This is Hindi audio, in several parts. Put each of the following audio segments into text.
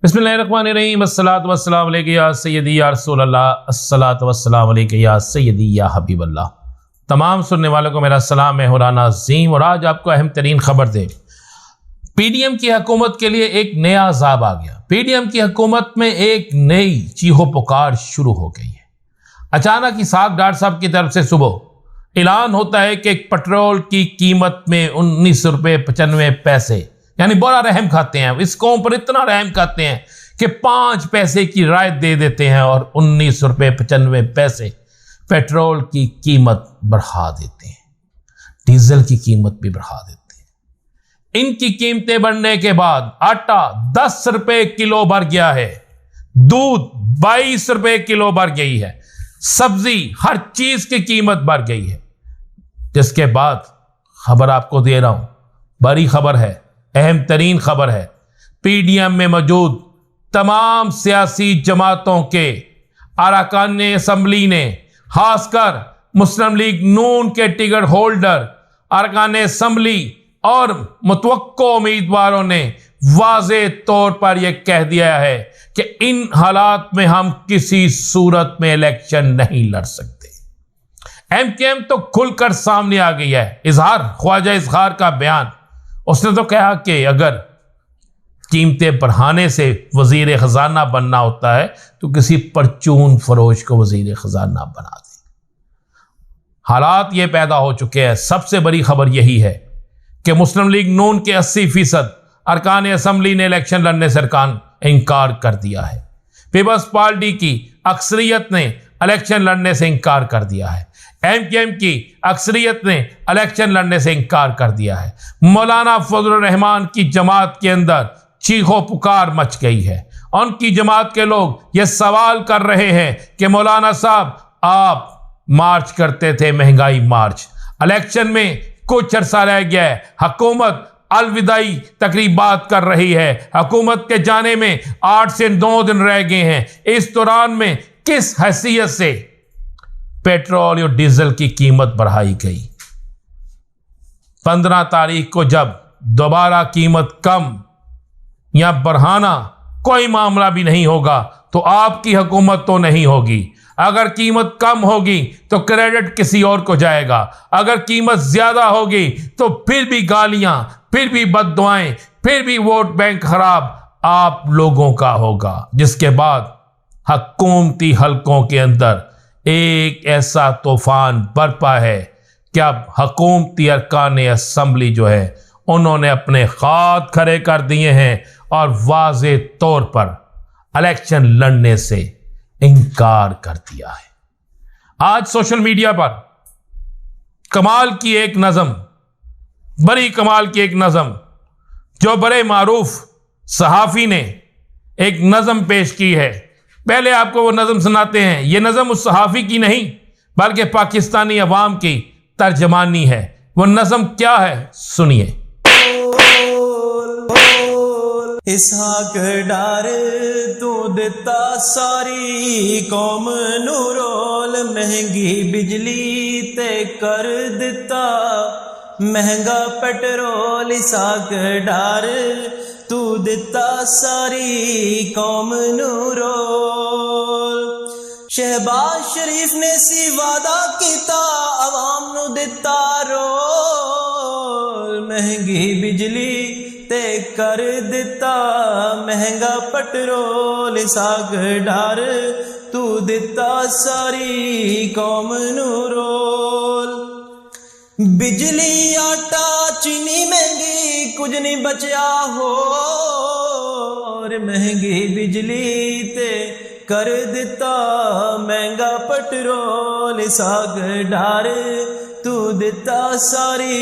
बिस्मिल्लाहिर्रहमानिर्रहीम अस्सलातु वस्सलामु अलैका या सय्यदी या रसूलल्लाह अस्सलातु वस्सलामु अलैका या सय्यदी या हबीबल्लाह। तमाम सुनने वालों को मेरा सलाम है हुराना अज़ीम। और आज आपको अहम तरीन खबर दे, पीडीएम की हुकूमत के लिए एक नया अज़ाब आ गया। पीडीएम की हुकूमत में एक नई चीहो पुकार शुरू हो गई है। अचानक इसाक डार साहब की तरफ से सुबह ऐलान होता है कि पेट्रोल की कीमत में 19 रुपये 95 पैसे, यानी बड़ा रहम खाते हैं इस कौम पर, इतना रहम खाते हैं कि 5 पैसे की रायत दे देते हैं और 19 रुपये 95 पैसे पेट्रोल की कीमत बढ़ा देते हैं, डीजल की कीमत भी बढ़ा देते हैं। इनकी कीमतें बढ़ने के बाद आटा 10 रुपये किलो बढ़ गया है, दूध 22 रुपये किलो बढ़ गई है, सब्जी हर चीज की कीमत बढ़ गई है। जिसके बाद खबर आपको दे रहा हूं, बड़ी खबर है, अहम तरीन खबर है। पीडीएम में मौजूद तमाम सियासी जमातों के अरकान असम्बली ने, खासकर मुस्लिम लीग नून के टिकट होल्डर अरकान असम्बली और मुतवक्को उम्मीदवारों ने वाज़े तौर पर यह कह दिया है कि इन हालात में हम किसी सूरत में इलेक्शन नहीं लड़ सकते। एमकेएम तो खुलकर सामने आ गई है। ख्वाजा इजहार का बयान, उसने तो कहा कि अगर कीमतें बढ़ाने से वजीर खजाना बनना होता है तो किसी परचून फरोश को वजीर खजाना बना दे। हालात ये पैदा हो चुके हैं। सबसे बड़ी खबर यही है कि मुस्लिम लीग नून के 80% अरकान असम्बली ने इलेक्शन लड़ने से इनकार कर दिया है। पीपल्स पार्टी की अक्सरियत ने इलेक्शन लड़ने से इनकार कर दिया है। एमकेएम की अक्सरियत ने इलेक्शन लड़ने से इनकार कर दिया है। मौलाना फजलुर रहमान की जमात के अंदर चीखो पुकार मच गई है। उनकी जमात के लोग ये सवाल कर रहे हैं कि मौलाना साहब, आप मार्च करते थे, महंगाई मार्च, इलेक्शन में कुछ अरसा रह गया है, हुकूमत अलविदाई तकरीबात कर रही है, हुकूमत के जाने में 8 से 9 दिन रह गए हैं। इस दौरान में किस हैसियत से पेट्रोल और डीजल की कीमत बढ़ाई गई? 15 तारीख को जब दोबारा कीमत कम या बढ़ाना कोई मामला भी नहीं होगा तो आपकी हुकूमत तो नहीं होगी। अगर कीमत कम होगी तो क्रेडिट किसी और को जाएगा, अगर कीमत ज्यादा होगी तो फिर भी गालियां, फिर भी बद्दुआएं, फिर भी वोट बैंक खराब आप लोगों का होगा। जिसके बाद हुकूमती हलकों के अंदर एक ऐसा तूफान बरपा है कि अब हुकूमती अरकान असम्बली जो है उन्होंने अपने खात खड़े कर दिए हैं और वाज़े तौर पर इलेक्शन लड़ने से इनकार कर दिया है। आज सोशल मीडिया पर कमाल की एक नज़म, बड़ी कमाल की एक नज़म, जो बड़े मारूफ सहाफ़ी ने एक नज़म पेश की है। पहले आपको वो नज़म सुनाते हैं। ये नज़म उस सहाफ़ी की नहीं बल्कि पाकिस्तानी अवाम की तर्जमानी है। वो नज़म क्या है, सुनिए। इसहाक डार तू दिता सारी कौम नू रोल, महंगी बिजली ते कर दिता महंगा पेट्रोल। इसहाक डार तू दिता सारी कौम नू रोल। शहबाज शरीफ ने सी वादा किता अवाम नू दिता रोल, महंगी बिजली ते कर दिता महंगा पेट्रोल। इसहाक डार तू दिता सारी कौम नू रोल। बिजली आटा चीनी महंगी कुछ नहीं बचा हो, महंगी बिजली ते कर दिता महंगा पेट्रोल। इसहाक डार तू दिता सारी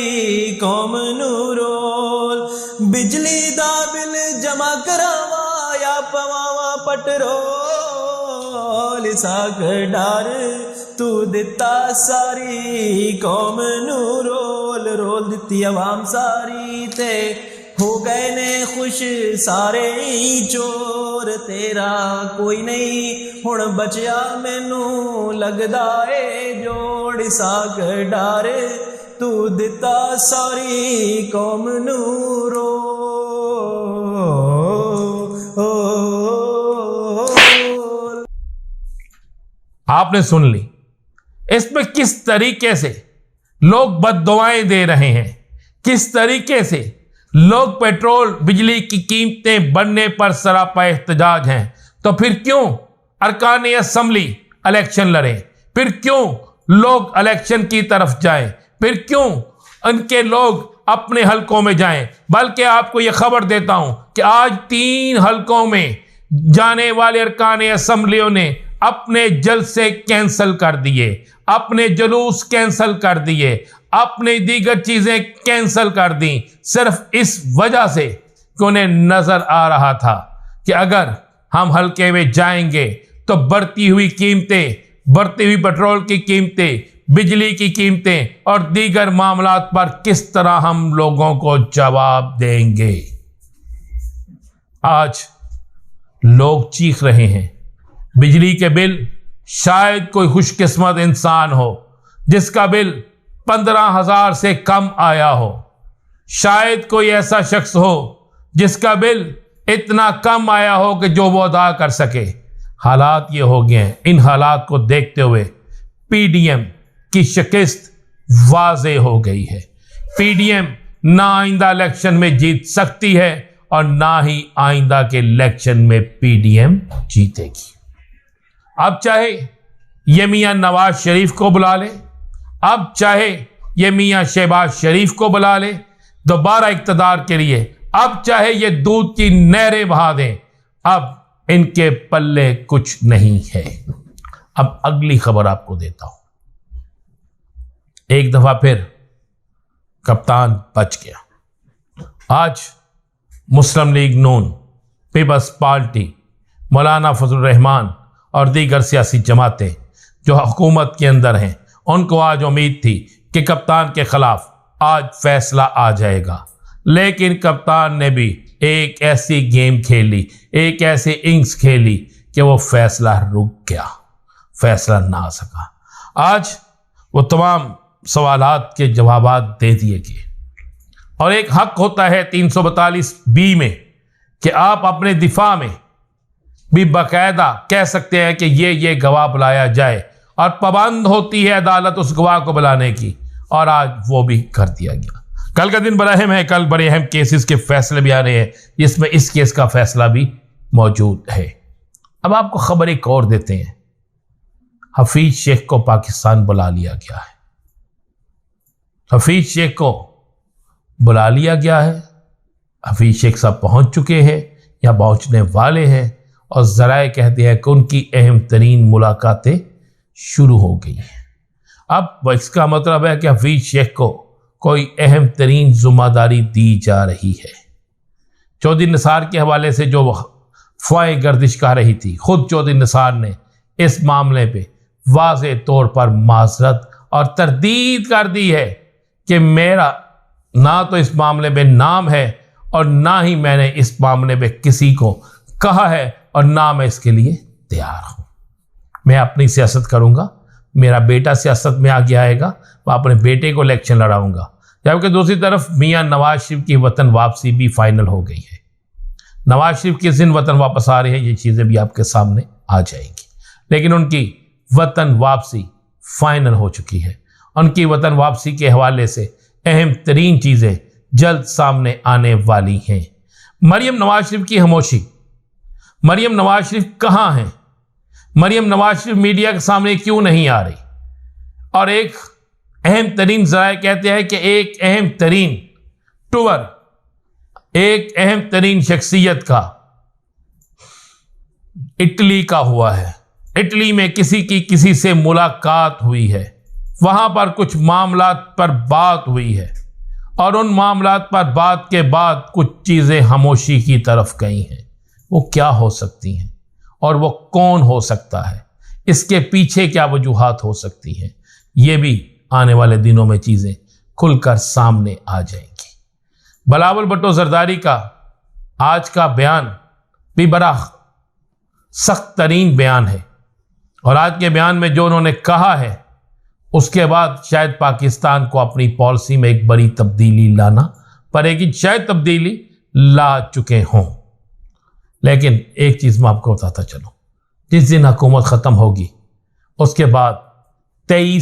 कौम नू रोल। बिजली दा बिल जमा करावा या पवावा पेट्रोल। इसहाक डार तू दिता सारी कौम नू रोल। रोल दिती अवाम सारी ते हो गए ने खुश सारे चोर, तेरा कोई नहीं हुण बचिया मैनू लगदा ए जोड़। इसहाक डार तू दिता सारी कौम नू रोल। रोल। आपने सुन ली, इसमें किस तरीके से लोग बद्दुआएं दे रहे हैं, किस तरीके से लोग पेट्रोल बिजली की कीमतें बढ़ने पर सरापा एहतजाज हैं। तो फिर क्यों अरकान असेंबली इलेक्शन लड़ें, फिर क्यों लोग इलेक्शन की तरफ जाएं, फिर क्यों उनके लोग अपने हलकों में जाएं। बल्कि आपको यह खबर देता हूं कि आज 3 हलकों में जाने वाले अरकान असेंबलियों ने अपने जलसे कैंसिल कर दिए, अपने जुलूस कैंसिल कर दिए, अपनी दीगर चीजें कैंसिल कर दी, सिर्फ इस वजह से कि उन्हें नजर आ रहा था कि अगर हम हल्के में जाएंगे तो बढ़ती हुई कीमतें, बढ़ती हुई पेट्रोल की कीमतें, बिजली की कीमतें और दीगर मामलात पर किस तरह हम लोगों को जवाब देंगे। आज लोग चीख रहे हैं। बिजली के बिल, शायद कोई खुशकिस्मत इंसान हो जिसका बिल 15,000 से कम आया हो, शायद कोई ऐसा शख्स हो जिसका बिल इतना कम आया हो कि जो वो अदा कर सके। हालात ये हो गए हैं। इन हालात को देखते हुए पीडीएम की शिकस्त वाज़े हो गई है। पीडीएम ना आइंदा इलेक्शन में जीत सकती है और ना ही आइंदा के इलेक्शन में पीडीएम जीतेगी। अब चाहे ये मियां नवाज शरीफ को बुला ले, अब चाहे ये मियां शहबाज शरीफ को बुला ले दोबारा इक्तदार के लिए, अब चाहे ये दूध की नहरें बहा दें, अब इनके पल्ले कुछ नहीं है। अब अगली खबर आपको देता हूं। एक दफा फिर कप्तान बच गया। आज मुस्लिम लीग नून, पीपल्स पार्टी, मौलाना फजलुर रहमान और दीगर सियासी जमातें जो हुकूमत के अंदर हैं, उनको आज उम्मीद थी कि कप्तान के खिलाफ आज फैसला आ जाएगा। लेकिन कप्तान ने भी एक ऐसी गेम खेली, एक ऐसी इनिंग्स खेली कि वो फैसला रुक गया, फैसला ना आ सका। आज वो तमाम सवालात के जवाबात दे दिए गए और एक हक होता है 342B में कि आप अपने दिफा में भी बाकायदा कह सकते हैं कि ये गवाह बुलाया जाए और पाबंद होती है अदालत उस गवाह को बुलाने की, और आज वो भी कर दिया गया। कल का दिन बड़ा अहम है, कल बड़े अहम केसेस के फैसले भी आ रहे हैं, जिसमें इस केस का फैसला भी मौजूद है। अब आपको खबर एक और देते हैं। हफीज शेख को पाकिस्तान बुला लिया गया है। हफीज शेख को बुला लिया गया है। हफीज शेख साहब पहुंच चुके हैं या पहुंचने वाले हैं और ज़राए कहते हैं कि उनकी अहम तरीन मुलाकातें शुरू हो गई हैं। अब इसका मतलब है कि हफीज शेख को कोई अहम तरीन जिम्मेदारी दी जा रही है। चौधरी निसार के हवाले से जो अफवाहें गर्दिश कर रही थी, खुद चौधरी निसार ने इस मामले पे वाज़े तौर पर माजरत और तरदीद कर दी है कि मेरा ना तो इस मामले में नाम है और ना ही मैंने इस मामले में किसी को कहा है और ना मैं इसके लिए तैयार हूं। मैं अपनी सियासत करूंगा, मेरा बेटा सियासत में आगे आएगा, मैं अपने बेटे को इलेक्शन लड़ाऊंगा। जबकि दूसरी तरफ मियां नवाज शरीफ की वतन वापसी भी फाइनल हो गई है। नवाज शरीफ किस दिन वतन वापस आ रहे हैं ये चीज़ें भी आपके सामने आ जाएंगी, लेकिन उनकी वतन वापसी फाइनल हो चुकी है। उनकी वतन वापसी के हवाले से अहम तरीन चीज़ें जल्द सामने आने वाली हैं। मरियम नवाज शरीफ की खामोशी, मरियम नवाज शरीफ कहाँ हैं? मरियम नवाज शरीफ मीडिया के सामने क्यों नहीं आ रही? और एक अहम तरीन ज़राए कहते हैं कि एक अहम तरीन टूर, एक अहम तरीन शख्सियत का इटली का हुआ है। इटली में किसी से मुलाकात हुई है, वहां पर कुछ मामलात पर बात हुई है और उन मामलात पर बात के बाद कुछ चीज़ें खामोशी की तरफ गई हैं। वो क्या हो सकती हैं और वो कौन हो सकता है? इसके पीछे क्या वजूहात हो सकती हैं? ये भी आने वाले दिनों में चीज़ें खुलकर सामने आ जाएंगी। बिलावल भुट्टो जरदारी का आज का बयान भी बड़ा सख्त तरीन बयान है और आज के बयान में जो उन्होंने कहा है उसके बाद शायद पाकिस्तान को अपनी पॉलिसी में एक बड़ी तब्दीली लाना पड़ेगी। शायद तब्दीली ला चुके हों। लेकिन एक चीज़ मैं आपको बताता चलूँ, जिस दिन हुकूमत ख़त्म होगी उसके बाद 23